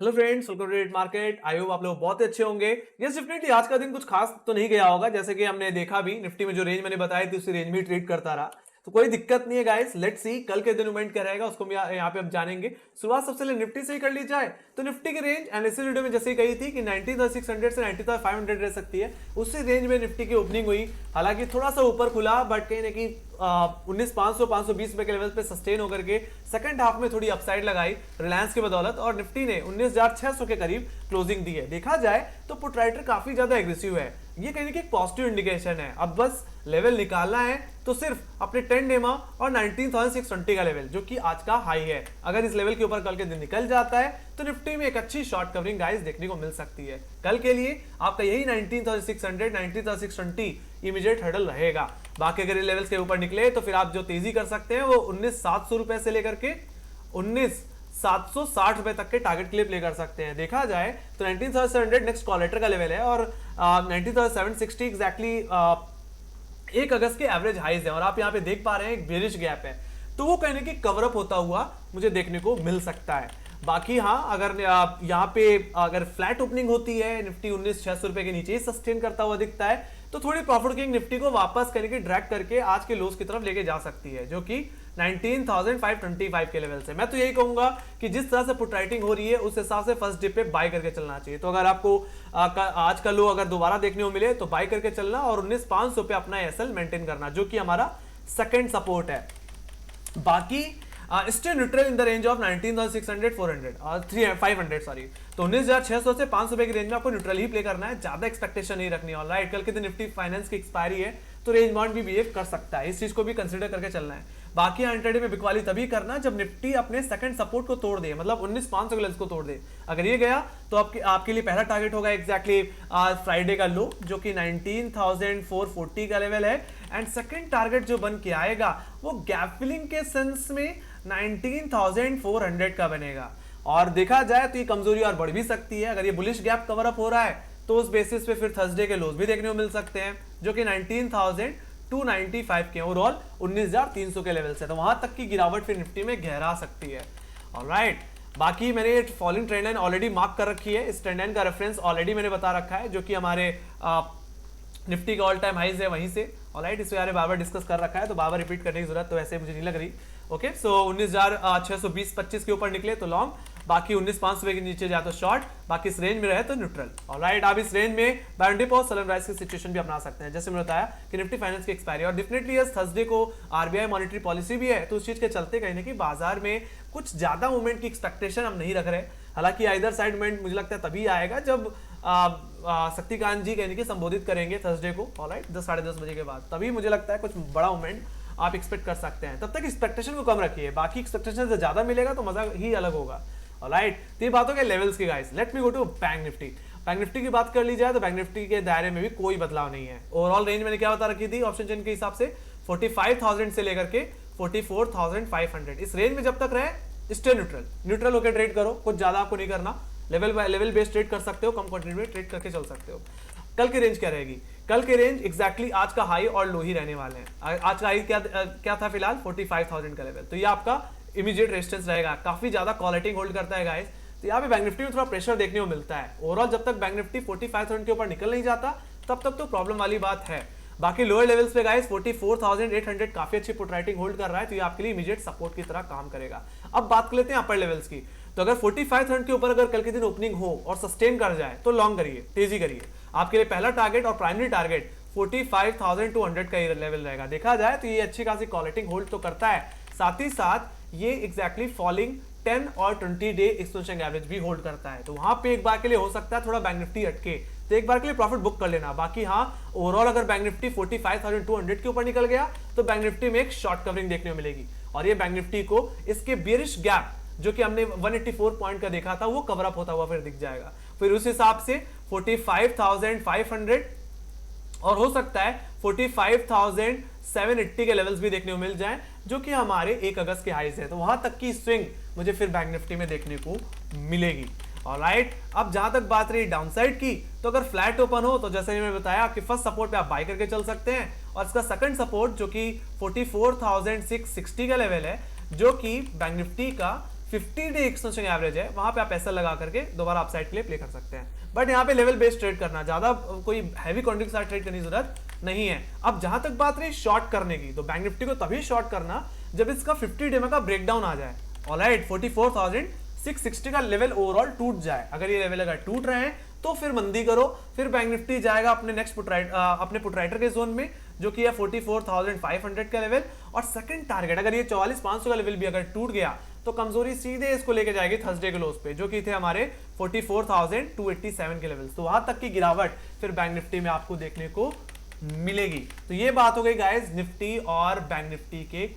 Hello friends, welcome to rate market. I hope आप लोग बहुत अच्छे होंगे। यस, डेफिनेटली आज का दिन कुछ खास तो नहीं गया होगा, जैसे कि हमने देखा भी निफ्टी में जो रेंज मैंने बताई थी उसी रेंज में ट्रेड करता रहा, तो कोई दिक्कत नहीं है गाइस। लेट्स सी कल के दिन मूवमेंट क्या रहेगा, उसको यहाँ पे हम जानेंगे। शुरुआत सबसे पहले निफ्टी से ही कर ली जाए तो निफ्टी की रेंज एनालिसिस वीडियो में जैसे ही कही थी कि 19,600 से 19,500 रह सकती है, उसी रेंज में निफ्टी की ओपनिंग हुई। हालांकि थोड़ा सा ऊपर खुला, बट कहीं ना कहीं 19,500 520 रुपए के लेवल पे सस्टेन होकर के सेकंड हाफ में थोड़ी अपसाइड लगाई रिलायंस की बदौलत, और निफ्टी ने 19,600 के करीब क्लोजिंग दी है। देखा जाए तो पुट राइटर काफी ज्यादा एग्रेसिव है, ये कहने की एक पॉजिटिव इंडिकेशन है। अब बस लेवल निकालना है तो सिर्फ अपने 10 डेमा और 19,620 का लेवल जो कि आज का हाई है, अगर इस लेवल के ऊपर कल के दिन निकल जाता है तो निफ्टी में एक अच्छी शॉर्ट कवरिंग गाइस देखने को मिल सकती है। कल के लिए आपका यही 19,600 19,620 इमीडिएट हर्डल रहेगा। बाकी अगर लेवल्स के ऊपर निकले तो फिर आप जो तेजी कर सकते हैं वो 19,700 रुपए से लेकर के 19,760 रुपए तक के टारगेट के लिए प्ले कर सकते हैं। देखा जाए तो 19,700 नेक्स्ट कॉल लेटर का लेवल है, और 19,760 एग्जैक्टली 1 अगस्त के एवरेज हाइज है, और आप यहाँ पे देख पा रहे हैं एक बेरिश गैप है, तो वो कहने की कवर अप होता हुआ मुझे देखने को मिल सकता है। बाकी हाँ, अगर यहाँ पे अगर फ्लैट ओपनिंग होती है, निफ्टी 19,600 रुपए के नीचे ही सस्टेन करता हुआ दिखता है, तो थोड़ी प्रॉफिट किंग निफ्टी को वापस करने की ड्रैग करके आज के लोस की तरफ लेके जा सकती है, जो कि 19,525 के लेवल से। मैं तो यही कहूंगा कि जिस तरह से पुट राइटिंग हो रही है उस हिसाब से फर्स्ट डे पे बाय करके चलना चाहिए। तो अगर आपको आज का लो अगर दोबारा देखने को मिले तो बाय करके चलना, और 19,500 पे अपना एसएल मेंटेन करना, जो कि हमारा सेकंड सपोर्ट है। बाकी stay neutral in the range of 19,600 400 और 500 सॉरी, तो 19,600 से 500 रुपए की रेंज में आपको न्यूट्रल ही प्ले करना है, ज्यादा एक्सपेक्टेशन नहीं रखनी। ऑलराइट, कल के दिन निफ्टी फाइनेंस की एक्सपायरी है तो रेंज बाउंड भी बिहेव कर सकता है, इस चीज को भी कंसीडर करके चलना है। बाकी इंट्राडे में बिकवाली तभी करना जब निफ्टी अपने सेकंड सपोर्ट को तोड़ दे, मतलब 19,500 के लेवल्स को तोड़ दे। अगर ये गया तो आपके लिए पहला टारगेट होगा एग्जैक्टली फ्राइडे का लो, जो कि 19,440 का लेवल है, एंड सेकंड टारगेट जो बन के आएगा वो गैप फिलिंग के सेंस में 19,400 का बनेगा। और देखा जाए तो ये कमजोरी और बढ़ भी सकती है, अगर ये बुलिश गैप कवर अप हो रहा है तो उस बेसिस पे फिर थर्सडे के लोज भी देखने को मिल सकते हैं, जो कि 19,295 के ओवरऑल 19,300 के लेवल से, तो वहां तक की गिरावट फिर निफ्टी में गहरा सकती है। ऑलराइट, बाकी मैंने falling trend line already mark कर रखी है, इस ट्रेंड लाइन का रेफरेंस ऑलरेडी मैंने बता रखा है, जो कि हमारे निफ्टी का ऑल टाइम हाइज है वहीं से। ऑलराइट, इस बारे में बार बार डिस्कस कर रखा है तो बार बार रिपीट करने की जरूरत तो वैसे मुझे नहीं लग रही। ओके, सो 19,620-25 के ऊपर निकले तो लॉन्ग, बाकी 19,500 के नीचे जाए तो शॉर्ट, बाकी इस रेंज में रहे तो न्यूट्रल। ऑलराइट, आप इस रेंज में बाय डिप और सलन राइज की सिचुएशन भी अपना सकते हैं, जैसे मैंने बताया कि निफ्टी फाइनेंस की एक्सपायरी, और डेफिनेटली यस थर्सडे को आरबीआई मॉनेटरी पॉलिसी भी है, तो उस चीज के चलते कहीं ना कहीं बाजार में कुछ ज्यादा मूवमेंट की एक्सपेक्टेशन हम नहीं रख रहे। हालांकि आइदर साइड मूवमेंट मुझे लगता है तभी आएगा जब शक्तिकांत जी कहने की संबोधित करेंगे थर्सडे को, ऑलराइट 10 साढ़े 10 बजे के बाद, तभी मुझे लगता है कुछ बड़ा मूवमेंट आप एक्सपेक्ट कर सकते हैं। तब तक एक्सपेक्टेशन को कम रखिए, बाकी एक्सपेक्टेशन से ज्यादा मिलेगा तो मजा ही अलग होगा। ऑलराइट, तो ये बातों के लेवल्स की guys. Let me go to bank Nifty. Bank Nifty की बात कर ली जाए तो बैंक निफ्टी के दायरे में भी कोई बदलाव नहीं है। ओवरऑल रेंज मैंने क्या बता रखी थी ऑप्शन चेन के हिसाब से 45,000 से लेकर के 44,500, इस रेंज में जब तक रहे स्टे न्यूट्रल होकर ट्रेड करो, कुछ ज्यादा आपको नहीं करना, लेवल बेस्ड ट्रेड कर सकते हो, कम क्वांटिटी में ट्रेड करके चल सकते हो। कल की रेंज क्या रहेगी? कल की रेंज एग्जैक्टली आज का हाई और लो ही रहने वाले हैं। आज का हाई क्या था फिलहाल 45,000 का लेवल, तो ये आपका इमीडिएट रेजिस्टेंस रहेगा। काफी ज्यादा क्वालिटी होल्ड करता है गाइस, तो यहाँ पे बैंक निफ्टी में थोड़ा प्रेशर देखने को मिलता है। ओवरऑल जब तक बैंक निफ्टी 45,000 के ऊपर निकल नहीं जाता तब तक तो प्रॉब्लम वाली बात है। बाकी लोअर लेवल्स पे गाइस 44,800 काफी अच्छी पुट राइटिंग होल्ड कर रहा है, तो ये आपके लिए इमीडिएट सपोर्ट की तरह काम करेगा। अब बात कर लेते हैं अपर लेवल्स की, तो अगर 45,000 के ऊपर अगर कल के दिन ओपनिंग हो और सस्टेन कर जाए तो लॉन्ग करिए, तेजी करिए। आपके लिए पहला टारगेट और प्राइमरी टारगेट 45,200 का लेवल रहेगा। देखा जाए तो ये अच्छी खासी क्वालिटी होल्ड तो करता है, साथ ही साथ ये एग्जैक्टली फॉलिंग 10 और 20 डे एक्सपोनेंशियल एवरेज भी होल्ड करता है, तो वहां पे एक बार के लिए हो सकता है थोड़ा बैंक निफ्टी अटके, तो एक बार के लिए प्रॉफिट बुक कर लेना। बाकी हाँ, ओवरऑल अगर बैंक निफ्टी 45,200 के ऊपर निकल गया तो बैंक निफ्टी में एक शॉर्ट कवरिंग देखने को मिलेगी, और ये बैंक निफ्टी को इसके बेरिश गैप जो कि हमने 184 पॉइंट का देखा था वो कवर अप होता हुआ फिर दिख जाएगा। फिर उस हिसाब से 45,500 और हो सकता है 45,780 के लेवल्स भी देखने को मिल जाएं, जो कि हमारे 1 अगस्त के हाईज है, तो वहां तक की स्विंग मुझे फिर बैंक निफ्टी में देखने को मिलेगी। ऑलराइट, अब जहां तक बात रही डाउनसाइड की, तो अगर फ्लैट ओपन हो तो जैसे मैंने बताया कि फर्स्ट सपोर्ट पे आप बाय करके चल सकते हैं, और इसका सेकंड सपोर्ट जो कि 44,660 का लेवल है, जो कि बैंक निफ्टी का 50 डे एक्सटेंशन एवरेज है, वहां पे आप पैसा लगा करके दोबारा अपसाइड के लिए प्ले कर सकते हैं। बट यहाँ पे लेवल बेस्ड ट्रेड करना, ज्यादा कोई हैवी क्वांटिटी के साथ ट्रेड करने की जरूरत नहीं है। अब जहां तक बात रही शॉर्ट करने की, तो बैंक निफ्टी को तभी शॉर्ट करना जब इसका 50 डे में का ब्रेकडाउन आ जाए। ऑलराइट, 44,660 का लेवल ओवरऑल टूट जाए। अगर ये लेवल अगर टूट रहे हैं तो फिर मंदी करो, फिर बैंक निफ्टी जाएगा अपने नेक्स्ट अपने पुटराइटर के जोन में, जो कि है 44,500 का लेवल। और सेकंड टारगेट अगर ये 44,500 का लेवल भी अगर टूट गया तो कमजोरी सीधे इसको लेके जाएगी थर्सडे के लोस पे, जो कि थे हमारे 44,287 के लेवल। तो वहां तक की गिरावट फिर बैंक निफ्टी में आपको देखने को मिलेगी। तो ये बात हो गई गाइस निफ्टी और बैंक निफ्टी के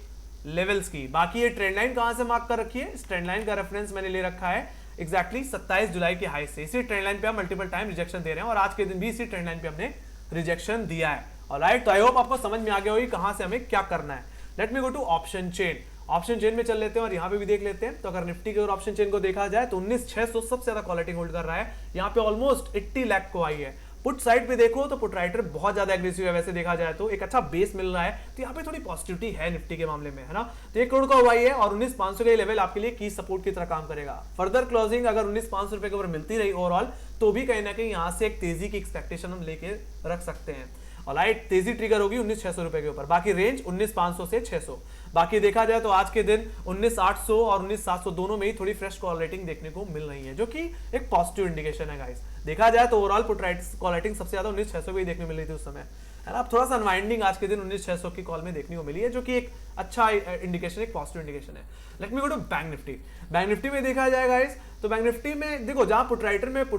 लेवल्स की। बाकी ये ट्रेंड लाइन कहां से मार्क कर रखी है, इस ट्रेंड लाइन का रेफरेंस मैंने ले रखा है एग्जैक्टली 27 जुलाई के हाई से। इसी ट्रेंड लाइन पे हम मल्टीपल टाइम रिजेक्शन दे रहे हैं और आज के दिन भी इसी ट्रेंड लाइन पे हमने रिजेक्शन दिया है। ऑलराइट, तो आई होप आपको समझ में आ गया होगी कहां से हमें क्या करना है। Let me go to option chain. Option chain में चल लेते हैं और यहाँ पे भी देख लेते हैं। तो अगर निफ्टी के और ऑप्शन चेन को देखा जाए तो 19,600 सबसे ज्यादा क्वालिटी होल्ड कर रहा है, यहाँ पे ऑलमोस्ट 80 लाख को आई है। पुट साइड पे देखो तो पुट राइटर बहुत ज्यादा एग्रेसिव है, वैसे देखा जाए तो एक अच्छा बेस मिल रहा है, तो यहाँ पे थोड़ी पॉजिटिविटी है निफ्टी के मामले में, है ना। तो 1 करोड़ का हुआ है और 19,500 का लेवल आपके लिए की सपोर्ट की तरह काम करेगा। फर्दर क्लोजिंग अगर 19,500 रुपए के ऊपर मिलती रही ओवरऑल, तो भी कहीं ना कहीं यहाँ से एक तेजी की एक्सपेक्टेशन हम लेके रख सकते हैं। ऑलराइट, तेजी ट्रिगर होगी 19,600 रुपए के ऊपर। बाकी रेंज 19,500 से 600। बाकी देखा जाए तो आज के दिन 19,800 और 19,700 दोनों में ही थोड़ी फ्रेश कॉल रेटिंग देखने को मिल रही है, जो कि एक पॉजिटिव इंडिकेशन है गाइस। देखा जाए तो overall put right call rating सबसे ज्यादा 19,600 को ही देखने मिल रही थी उस समय, है ना। अब थोड़ा सा अनवाइंडिंग आज के दिन 19,600 की कॉल में देखने को मिली है, जो कि एक अच्छा इंडिकेशन, एक पॉजिटिव इंडिकेशन है। Let me go to bank Nifty. Bank Nifty में देखा जाए गाइस तो बैंक निफ्टी में देखो जहां पुट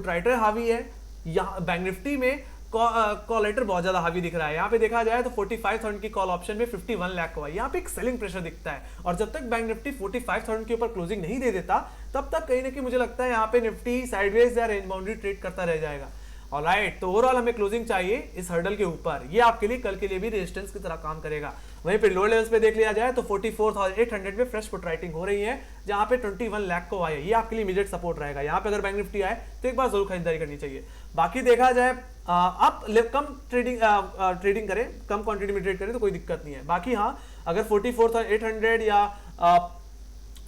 राइटर हावी है, यहाँ बैंक निफ्टी में कॉल लेटर बहुत ज्यादा हावी दिख रहा है। यहाँ पे देखा जाए तो 45,000 की कॉल ऑप्शन में 51 लाख का है, यहाँ पे एक सेलिंग प्रेशर दिखता है। और जब तक बैंक निफ्टी 45,000 के ऊपर क्लोजिंग नहीं दे देता, तब तक कहीं ना कहीं मुझे लगता है यहाँ पे निफ्टी साइडवेज या रेंज बाउंड्री ट्रेड करता रह जाएगा। ऑलराइट, तो ओवरऑल हमें क्लोजिंग चाहिए इस हर्डल के ऊपर, ये आपके लिए कल के लिए भी रेजिस्टेंस की तरह काम करेगा। वहीं पे लोअर लेवल्स पे देख लिया जाए तो 44,800 पे फ्रेश पुट राइटिंग हो रही है, जहां पे 21 लाख को आए, ये आपके लिए इमीडिएट सपोर्ट रहेगा। यहाँ पे अगर बैंक निफ्टी आए तो एक बार जरूर खरीदारी करनी चाहिए। बाकी देखा जाए आप कम ट्रेडिंग करें, कम क्वांटिटी में ट्रेड करें तो कोई दिक्कत नहीं है। बाकी हाँ, अगर 44,800 या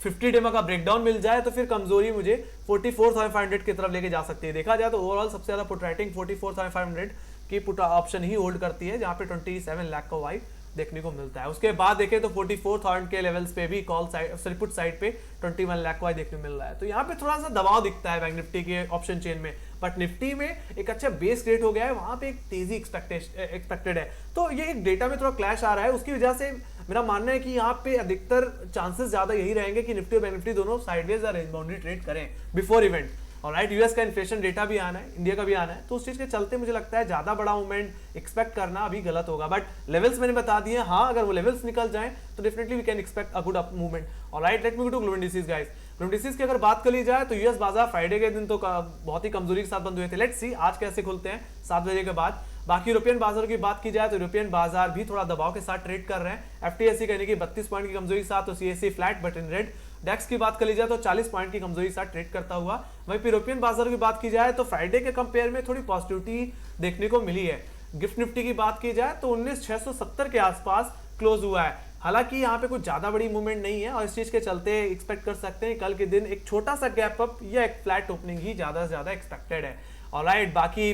50 डेमा का ब्रेकडाउन मिल जाए तो फिर कमजोरी मुझे 44,500 की तरफ लेके जा सकती है। देखा जाए तो ओवरऑल सबसे ज्यादा पुट राइटिंग 44,500 की पुट ऑप्शन ही होल्ड करती है, जहां पे 27 लाख का वाई देखने को मिलता है। उसके बाद देखें तो 44,000 के लेवल्स पे भी call side sorry put side पे 21 लाख का वाई देखने को मिल रहा है। तो यहाँ पे थोड़ा सा दबाव दिखता है बैंक निफ्टी के ऑप्शन चेन में, बट निफ्टी में एक अच्छा बेस क्रिएट हो गया है, वहां पे एक तेजी एक्सपेक्टेड है। तो ये एक डेटा में थोड़ा क्लैश आ रहा है, उसकी वजह से मेरा मानना है कि यहाँ पे अधिकतर चांसेस ज्यादा यही रहेंगे कि निफ्टी और बैंक निफ्टी दोनों साइडवेज या रेंज बाउंड्री ट्रेड करें बिफोर इवेंट। ऑलराइट, यूएस का इन्फ्लेशन डेटा भी आना है, इंडिया का भी आना है, तो उस चीज के चलते मुझे लगता है ज्यादा बड़ा मूवमेंट एक्सपेक्ट करना अभी गलत होगा। बट लेवल्स मैंने बता दिए, हाँ अगर वो लेवल्स निकल जाएं तो definitely we can expect a good movement. Alright, let me go to global indices guys. Global indices की अगर बात कर ली जाए तो यूएस बाजार फ्राइडे के दिन तो बहुत ही कमजोरी के साथ बंद हुए थे। लेट्स सी आज कैसे खुलते हैं 7 बजे के बाद। बाकी यूरोपियन बाजार की बात की जाए तो यूरोपियन बाजार भी थोड़ा दबाव के साथ ट्रेड कर रहे हैं। एफटीएसई कहने की 32 पॉइंट की कमजोरी के साथ, तो CSE flat but in red. DAX की बात कर ली जाए तो 40 पॉइंट की कमजोरी के साथ ट्रेड करता हुआ। वहीं यूरोपियन बाजार की बात की जाए तो फ्राइडे के कंपेयर में थोड़ी पॉजिटिविटी देखने को मिली है। गिफ्ट निफ्टी की बात की जाए तो 19,670 के आसपास क्लोज हुआ है। हालांकि यहाँ पे कुछ ज्यादा बड़ी मूवमेंट नहीं है और इस चीज के चलते एक्सपेक्ट कर सकते हैं कल के दिन एक छोटा सा गैप अप या एक फ्लैट ओपनिंग ही ज्यादा से ज्यादा एक्सपेक्टेड है। ऑलराइट, बाकी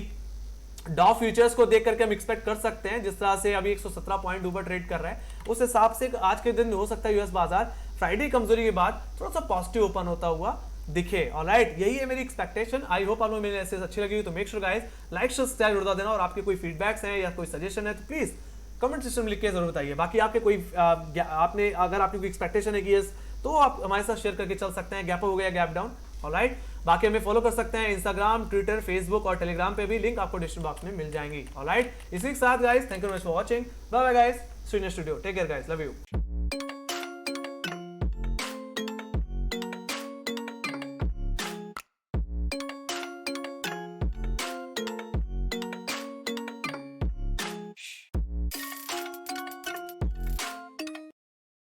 डॉ फ्यूचर्स को देख करके हम एक्सपेक्ट कर सकते हैं जिस तरह से अभी 117 पॉइंट ऊपर ट्रेड कर रहा है, उस हिसाब से आज के दिन हो सकता है यूएस बाजार फ्राइडे कमजोरी के बाद थोड़ा सा पॉजिटिव ओपन होता हुआ दिखे। ऑलराइट, यही है मेरी एक्सपेक्टेशन। आई होप आपको मेरी एनालिसिस अच्छी लगी तो make sure guys like subscribe जरूर देना, और आपके कोई फीडबैक्स हैं या कोई सजेशन है तो प्लीज कमेंट सेक्शन में लिख के जरूर बताइए। बाकी आपके कोई अगर आपकी कोई एक्सपेक्टेशन है कि यस, तो आप हमारे साथ शेयर करके चल सकते हैं। गैप हो गया, गैप डाउन। ऑलराइट, बाकी हमें फॉलो कर सकते हैं इंस्टाग्राम, ट्विटर, फेसबुक और टेलीग्राम पे भी, लिंक आपको डिस्क्रिप्शन बॉक्स में मिल जाएंगी। ऑलराइट, इसी के साथ guys thank you very much for watching. Bye bye guys, see you next video. Take care guys, love you.